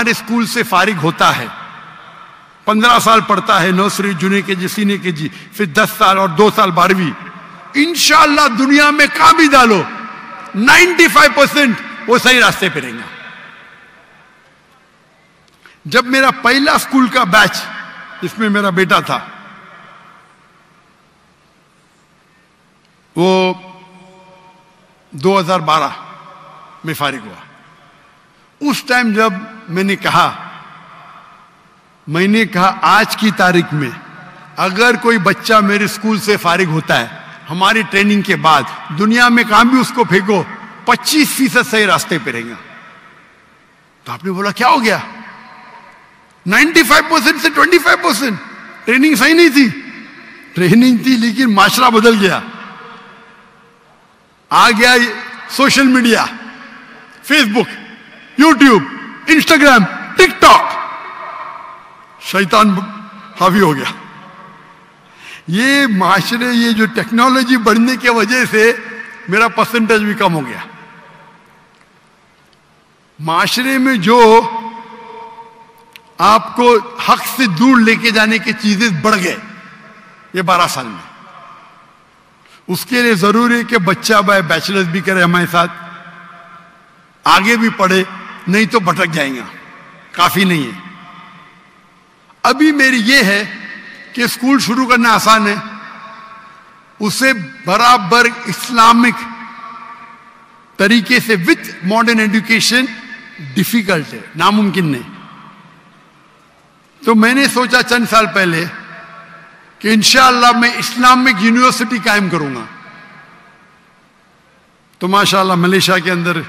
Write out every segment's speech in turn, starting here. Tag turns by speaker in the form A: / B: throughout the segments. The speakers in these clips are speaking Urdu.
A: ہمارے اسکول سے فارغ ہوتا ہے، 15 سال پڑھتا ہے، نرسری، جونیئر کے جی، سینئر کے جی، پھر 10 سال اور 2 سال 12ویں، انشاءاللہ دنیا میں کہاں بھی ڈالو 95% وہ صحیح راستے پہ رہیں گا۔ جب میرا پہلا اسکول کا بیچ جس میں میرا بیٹا تھا، وہ 2012 میں فارغ ہوا، اس ٹائم جب میں نے کہا آج کی تاریخ میں اگر کوئی بچہ میرے اسکول سے فارغ ہوتا ہے ہماری ٹریننگ کے بعد، دنیا میں کہاں بھی اس کو پھینکو 25% صحیح راستے پہ رہیں گا۔ تو آپ نے بولا کیا ہو گیا؟ 95% سے 25%۔ ٹریننگ صحیح نہیں تھی، ٹریننگ تھی لیکن معاشرہ بدل گیا، آ گیا سوشل میڈیا، فیس بک، یوٹیوب، انسٹاگرام، ٹک ٹاک، شیطان حاوی ہو گیا۔ یہ معاشرے، یہ جو ٹیکنالوجی بڑھنے کی وجہ سے میرا پرسنٹیج بھی کم ہو گیا۔ معاشرے میں جو آپ کو حق سے دور لے کے جانے کی چیزیں بڑھ گئے یہ 12 سال میں۔ اس کے لیے ضروری ہے کہ بچہ بیچلرز بھی کرے ہمارے ساتھ، آگے بھی پڑھے، نہیں تو بھٹک جائیں گا، کافی نہیں ہے۔ ابھی میری یہ ہے کہ اسکول شروع کرنا آسان ہے، اسے برابر اسلامک طریقے سے وتھ ماڈرن ایڈوکیشن ڈیفیکلٹ ہے، ناممکن نہیں۔ تو میں نے سوچا چند سال پہلے کہ انشاءاللہ میں اسلامک یونیورسٹی قائم کروں گا۔ تو ماشاءاللہ ملیشیا کے اندر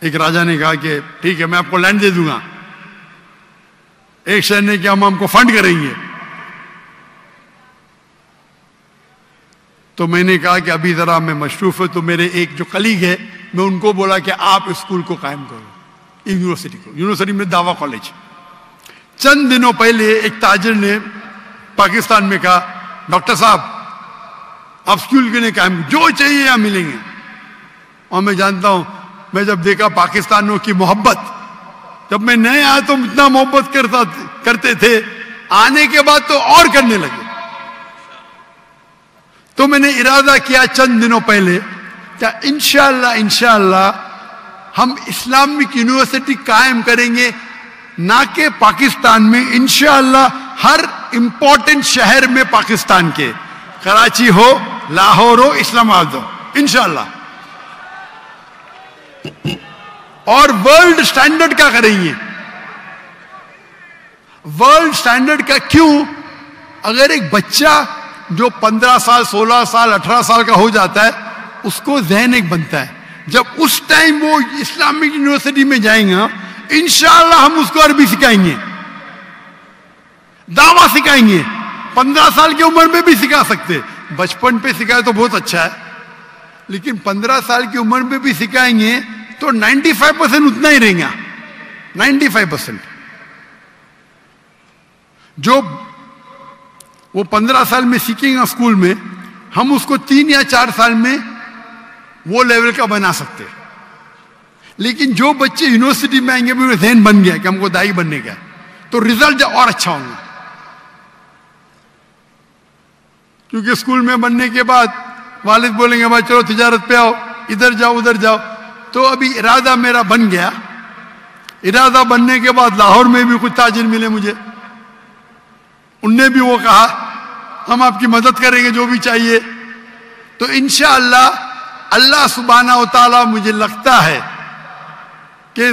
A: ایک راجہ نے کہا کہ ٹھیک ہے میں آپ کو لینڈ دے دوں گا، ایک شہر نے کہ ہم کو فنڈ کریں گے۔ تو میں نے کہا کہ ابھی ذرا میں مصروف ہوں، تو میرے ایک جو کلیگ ہے میں ان کو بولا کہ آپ اسکول کو قائم کرو، یونیورسٹی کو، یونیورسٹی میں دعویٰ کالج۔ چند دنوں پہلے ایک تاجر نے پاکستان میں کہا ڈاکٹر صاحب آپ اسکول کے لیے قائم، جو چاہیے یہاں ملیں گے۔ اور میں جانتا ہوں، میں جب دیکھا پاکستانیوں کی محبت، جب میں نئے آیا تو اتنا محبت کرتے تھے، آنے کے بعد تو اور کرنے لگے۔ تو میں نے ارادہ کیا چند دنوں پہلے کہ انشاءاللہ ہم اسلامک یونیورسٹی قائم کریں گے، نہ کہ پاکستان میں، انشاءاللہ ہر امپورٹنٹ شہر میں پاکستان کے، کراچی ہو، لاہور ہو، اسلام آباد ہو، انشاءاللہ۔ اور ورلڈ سٹینڈرڈ کا کریں گے۔ ورلڈ سٹینڈرڈ کا کیوں؟ اگر ایک بچہ جو 15 سال، 16 سال، 18 سال کا ہو جاتا ہے، اس کو ذہن ایک بنتا ہے، جب اس ٹائم وہ اسلامک یونیورسٹی میں جائیں گا انشاءاللہ ہم اس کو عربی سکھائیں گے، دعویٰ سکھائیں گے۔ 15 سال کی عمر میں بھی سکھا سکتے، بچپن پہ سکھائے تو بہت اچھا ہے، لیکن 15 سال کی عمر میں بھی سکھائیں گے تو 95% اتنا ہی رہیں گا، 95%۔ جو وہ 15 سال میں سیکھیں گا اسکول میں، ہم اس کو 3 یا 4 سال میں وہ لیول کا بنا سکتے۔ لیکن جو بچے یونیورسٹی میں آئیں گے بھی ذہن بن گیا کہ ہم کو دائی بننے کا، تو رزلٹ اور اچھا ہوں گا۔ کیونکہ اسکول میں بننے کے بعد والد بولیں گے بھائی چلو تجارت پہ آؤ، ادھر جاؤ ادھر جاؤ۔ تو ابھی ارادہ میرا بن گیا۔ ارادہ بننے کے بعد لاہور میں بھی کچھ تاجر ملے مجھے، ان نے بھی وہ کہا ہم آپ کی مدد کریں گے جو بھی چاہیے۔ تو انشاءاللہ اللہ سبحانہ و تعالیٰ مجھے لگتا ہے کہ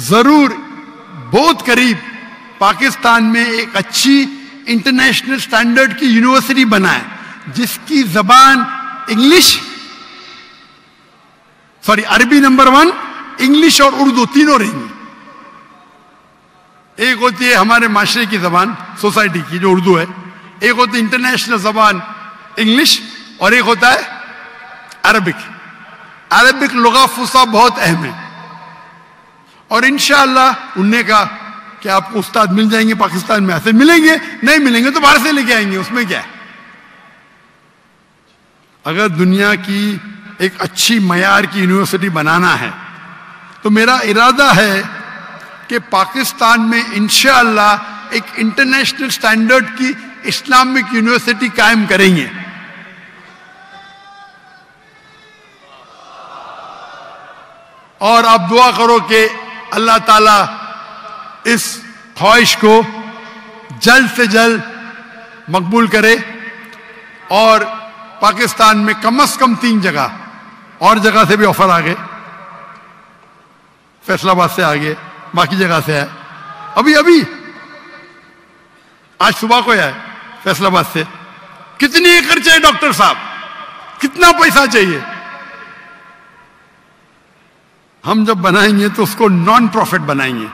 A: ضرور بہت قریب پاکستان میں ایک اچھی انٹرنیشنل سٹینڈرڈ کی یونیورسٹی بنائے جس کی زبان انگلش، عربی نمبر 1، انگلش اور اردو تینوں رہیں گی۔ ایک ہوتی ہے ہمارے معاشرے کی زبان، سوسائٹی کی جو اردو ہے، ایک ہوتی ہے انٹرنیشنل زبان انگلش، اور ایک ہوتا ہے عربک۔ عربک لغہ فصیح بہت اہم ہے، اور انشاءاللہ انہوں نے کہا کہ آپ کو استاد مل جائیں گے پاکستان میں، ایسے ملیں گے، نہیں ملیں گے تو باہر سے لے کے آئیں گے، اس میں کیا ہے۔ اگر دنیا کی ایک اچھی معیار کی یونیورسٹی بنانا ہے تو میرا ارادہ ہے کہ پاکستان میں انشاءاللہ ایک انٹرنیشنل سٹینڈرڈ کی اسلامک یونیورسٹی قائم کریں گے. اور آپ دعا کرو کہ اللہ تعالیٰ اس خواہش کو جلد سے جلد مقبول کرے اور پاکستان میں کم از کم 3 جگہ اور جگہ سے بھی آفر آ گئے, فیصل آباد سے آگے, باقی جگہ سے ہے, ابھی آج صبح کو ہے فیصل آباد سے. کتنی ایکڑ چاہیے ڈاکٹر صاحب, کتنا پیسہ چاہیے؟ ہم جب بنائیں گے تو اس کو نان پروفٹ بنائیں گے,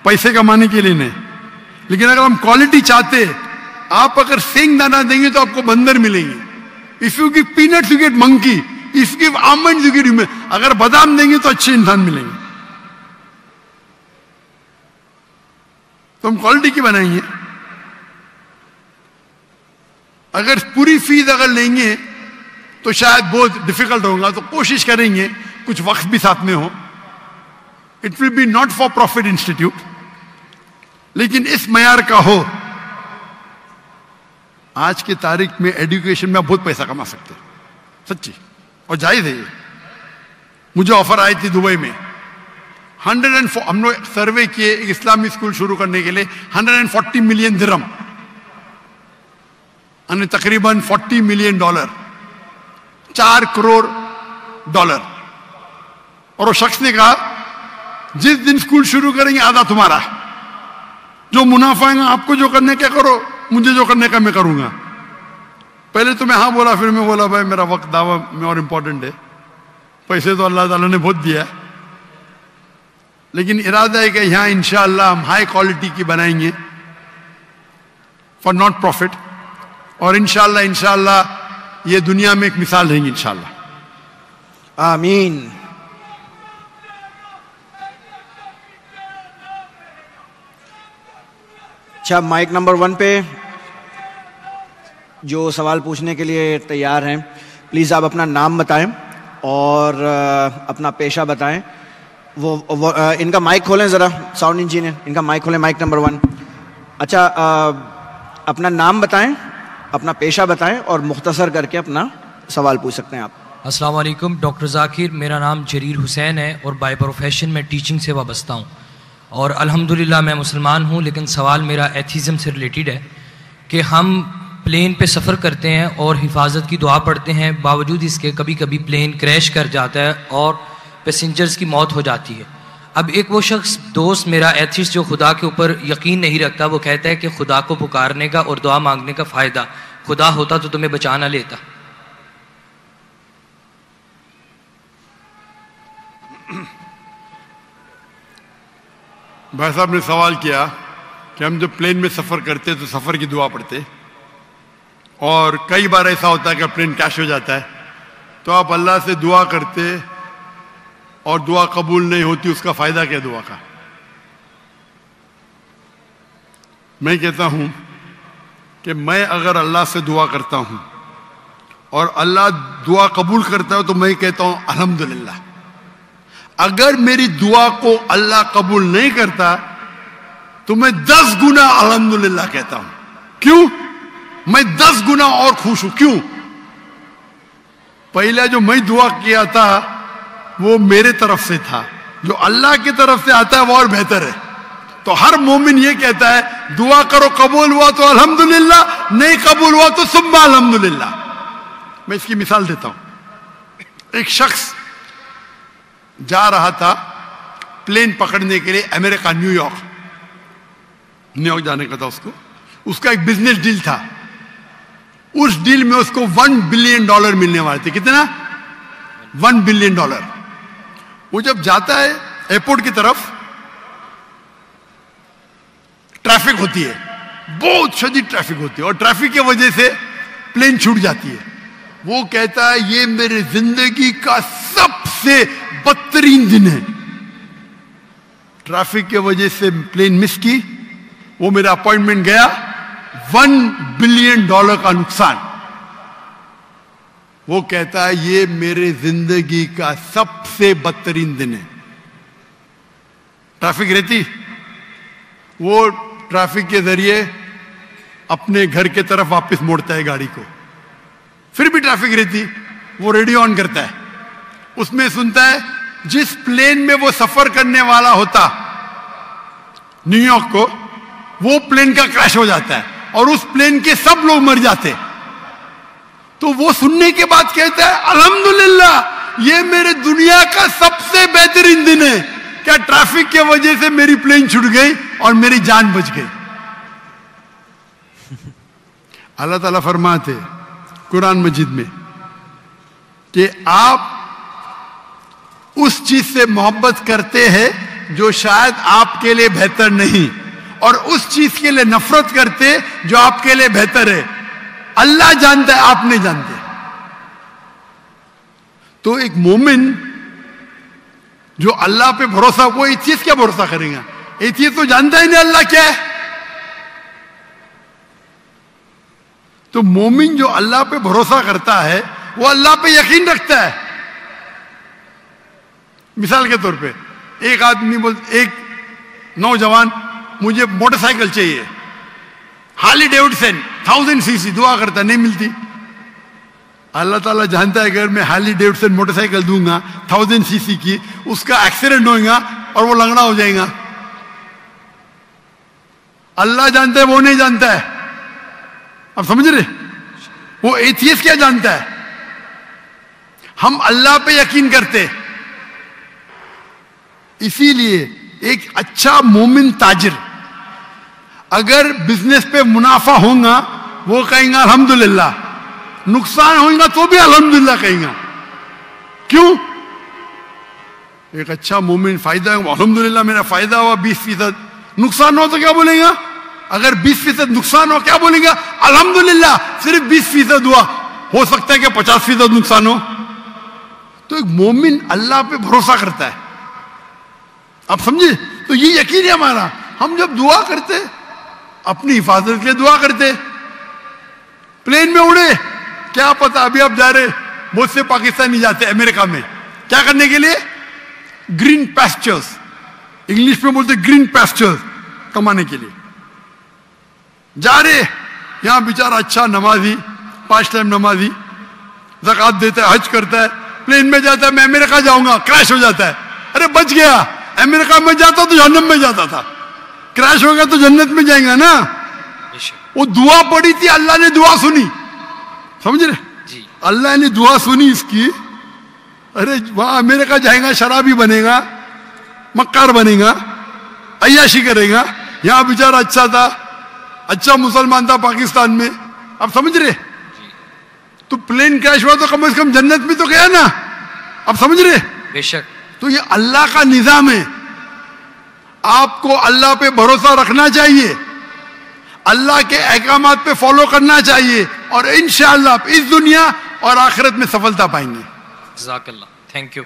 A: پیسے کمانے کے لیے نہیں. لیکن اگر ہم کوالٹی چاہتے, آپ اگر سینگ دانا دیں گے تو آپ کو بندر ملیں گے. If you give peanuts, you get monkey. If you give almonds, you get human. اگر بادام دیں گے تو اچھے انسان ملیں گے. تو ہم کوالٹی کی بنائیں گے. اگر پوری فیس اگر لیں گے تو شاید بہت ڈیفیکلٹ ہوگا, تو کوشش کریں گے کچھ وقت بھی ساتھ میں ہو. It will be not for profit institute, لیکن اس معیار کا ہو. آج کی تاریخ میں ایڈوکیشن میں بہت پیسہ کما سکتے ہیں, سچی, اور جائز ہے یہ. مجھے آفر آئی تھی دبئی میں 104, ہم نے سروے کیے ایک اسلامی اسکول شروع کرنے کے لیے 140 ملین درہم, یعنی تقریباً $40 ملین, 4 کروڑ ڈالر. اور وہ شخص نے کہا جس دن اسکول شروع کریں گے آدھا تمہارا, جو منافع ہے آپ کو جو کرنے کا کرو, مجھے جو کرنے کا میں کروں گا. پہلے تو میں ہاں بولا, پھر میں بولا بھائی میرا وقت دعویٰ میں اور امپورٹنٹ ہے, پیسے تو اللہ تعالیٰ نے بہت دیا ہے, لیکن ارادہ ہے کہ یہاں انشاءاللہ ہم ہائی کوالٹی کی بنائیں گے فار ناٹ پروفٹ, اور انشاءاللہ یہ دنیا میں ایک مثال رہیں گی انشاءاللہ.
B: آمین. اچھا, مائک نمبر 1 پہ جو سوال پوچھنے کے لیے تیار ہیں, پلیز آپ اپنا نام بتائیں اور اپنا پیشہ بتائیں. وہ ان کا مائک کھولیں ذرا, ساؤنڈ انجینئر ان کا مائک کھولیں, مائک نمبر 1. اچھا, اپنا نام بتائیں, اپنا پیشہ بتائیں اور مختصر کر کے اپنا سوال پوچھ سکتے ہیں آپ.
C: السلام علیکم, ڈاکٹر ذاکر, میرا نام جریر حسین ہے اور بائی پروفیشن میں ٹیچنگ سے وابستہ ہوں, اور الحمدللہ میں مسلمان ہوں. لیکن سوال میرا ایتھیزم سے ریلیٹڈ ہے کہ ہم پلین پہ سفر کرتے ہیں اور حفاظت کی دعا پڑھتے ہیں, باوجود اس کے کبھی کبھی پلین کریش کر جاتا ہے اور پیسنجرز کی موت ہو جاتی ہے. اب ایک وہ شخص دوست میرا ایتھیسٹ جو خدا کے اوپر یقین نہیں رکھتا, وہ کہتا ہے کہ خدا کو پکارنے کا اور دعا مانگنے کا فائدہ, خدا ہوتا تو تمہیں بچا نہ لیتا.
A: بھائی صاحب نے سوال کیا کہ ہم جب پلین میں سفر کرتے تو سفر کی دعا پڑھتے, اور کئی بار ایسا ہوتا ہے کہ پلین کریش ہو جاتا ہے, تو آپ اللہ سے دعا کرتے اور دعا قبول نہیں ہوتی, اس کا فائدہ کیا دعا کا؟ میں کہتا ہوں کہ میں اگر اللہ سے دعا کرتا ہوں اور اللہ دعا قبول کرتا ہے تو میں کہتا ہوں الحمدللہ. اگر میری دعا کو اللہ قبول نہیں کرتا تو میں 10 گنا الحمدللہ کہتا ہوں. کیوں؟ میں 10 گنا اور خوش ہوں. کیوں؟ پہلا جو میں دعا کیا تھا وہ میرے طرف سے تھا, جو اللہ کی طرف سے آتا ہے وہ اور بہتر ہے. تو ہر مومن یہ کہتا ہے دعا کرو, قبول ہوا تو الحمدللہ, نہیں قبول ہوا تو ثم الحمدللہ. میں اس کی مثال دیتا ہوں. ایک شخص جا رہا تھا پلین پکڑنے کے لیے امریکہ, نیو یارک جانے کا تھا اس کو. اس کا ایک بزنس ڈیل تھا, اس ڈیل میں اس کو $1 بلین ملنے والے تھے. کتنا؟ $1 بلین. وہ جب جاتا ہے ایئرپورٹ کی طرف, ٹریفک ہوتی ہے, بہت شدید ٹریفک ہوتی ہے, اور ٹریفک کی وجہ سے پلین چھوٹ جاتی ہے. وہ کہتا ہے یہ میرے زندگی کا سب سے بدترین دن ہے. ٹریفک کی وجہ سے پلین مس کی, وہ میرا اپوائنٹمنٹ گیا, $1 بلین کا نقصان. وہ کہتا ہے یہ میرے زندگی کا سب سے بدترین دن ہے. ٹریفک رہتی وہ ٹریفک کے ذریعے اپنے گھر کے طرف واپس موڑتا ہے گاڑی کو. پھر بھی ٹریفک رہتی, وہ ریڈیو آن کرتا ہے, اس میں سنتا ہے جس پلین میں وہ سفر کرنے والا ہوتا نیو یارک کو, وہ پلین کا کریش ہو جاتا ہے اور اس پلین کے سب لوگ مر جاتے. تو وہ سننے کے بعد کہتا ہے الحمدللہ یہ میرے دنیا کا سب سے بہترین دن ہے, کیا ٹریفک کی وجہ سے میری پلین چھوٹ گئی اور میری جان بچ گئی. اللہ تعالیٰ فرماتے قرآن مجید میں کہ آپ اس چیز سے محبت کرتے ہیں جو شاید آپ کے لیے بہتر نہیں, اور اس چیز کے لیے نفرت کرتے جو آپ کے لیے بہتر ہے. اللہ جانتا ہے, آپ نہیں جانتے. تو ایک مومن جو اللہ پہ بھروسہ, کوئی چیز کیا بھروسہ کرے گا, یہ چیز تو جانتا ہی نہیں اللہ کیا ہے. تو مومن جو اللہ پہ بھروسہ کرتا ہے وہ اللہ پہ یقین رکھتا ہے. مثال کے طور پہ ایک آدمی ایک نوجوان مجھے موٹر سائیکل چاہیے, ہارلی ڈیوڈسن 1000 cc, دعا کرتا نہیں ملتی. اللہ تعالیٰ جانتا ہے اگر میں ہارلی ڈیوڈسن موٹر سائیکل دوں گا 1000 cc کی, اس کا ایکسیڈنٹ ہوگا اور وہ لنگڑا ہو جائے گا. اللہ جانتا ہے, وہ نہیں جانتا ہے. اب سمجھ رہے, وہ ایتھیسٹ کیا جانتا ہے. ہم اللہ پہ یقین کرتے. اسی لیے ایک اچھا مومن تاجر اگر بزنس پہ منافع ہوگا وہ کہیں گا الحمدللہ, نقصان ہوگا تو بھی الحمدللہ کہیں گا. کیوں؟ ایک اچھا مومن فائدہ ہے, الحمدللہ میرا فائدہ ہوا 20%, نقصان ہو تو کیا بولیں گا؟ اگر 20% نقصان ہو کیا بولیں گا؟ الحمدللہ صرف 20% ہوا, ہو سکتا ہے کہ 50% نقصان ہو. تو ایک مومن اللہ پہ بھروسہ کرتا ہے. آپ سمجھے؟ تو یہ یقین ہے ہمارا. ہم جب دعا کرتے اپنی حفاظت کے لیے دعا کرتے. پلین میں اڑے, کیا پتا ابھی آپ جا رہے, بہت سے پاکستانی جاتے امریکہ میں کیا کرنے کے لیے؟ گرین پیسچرز, انگلش میں بولتے گرین پیسچرز, کمانے کے لیے جا رہے. یہاں بیچارہ اچھا نمازی, 5 ٹائم نمازی, زکات دیتا ہے, حج کرتا ہے, پلین میں جاتا ہے میں امریکہ جاؤں گا, کریش ہو جاتا ہے. ارے بچ گیا, امریکہ میں جاتا تو جہنم میں جاتا تھا, کریش ہو گیا تو جنت میں جائیں گا نا. وہ دعا پڑی تھی, اللہ نے دعا سنی. سمجھ رہے, اللہ نے دعا سنی اس کی. ارے وہاں امریکہ جائے گا, شرابی بنے گا, مکار بنے گا, عیاشی کرے گا. یہاں بیچارہ اچھا تھا, اچھا مسلمان تھا پاکستان میں. اب سمجھ رہے, تو پلین کریش ہوا تو کم از کم جنت میں تو گیا نا. اب سمجھ رہے,
C: بے شک.
A: تو یہ اللہ کا نظام ہے. آپ کو اللہ پہ بھروسہ رکھنا چاہیے, اللہ کے احکامات پہ فالو کرنا چاہیے, اور انشاءاللہ آپ اس دنیا اور آخرت میں سفلتا پائیں گے.
C: جزاک اللہ, تھینک یو.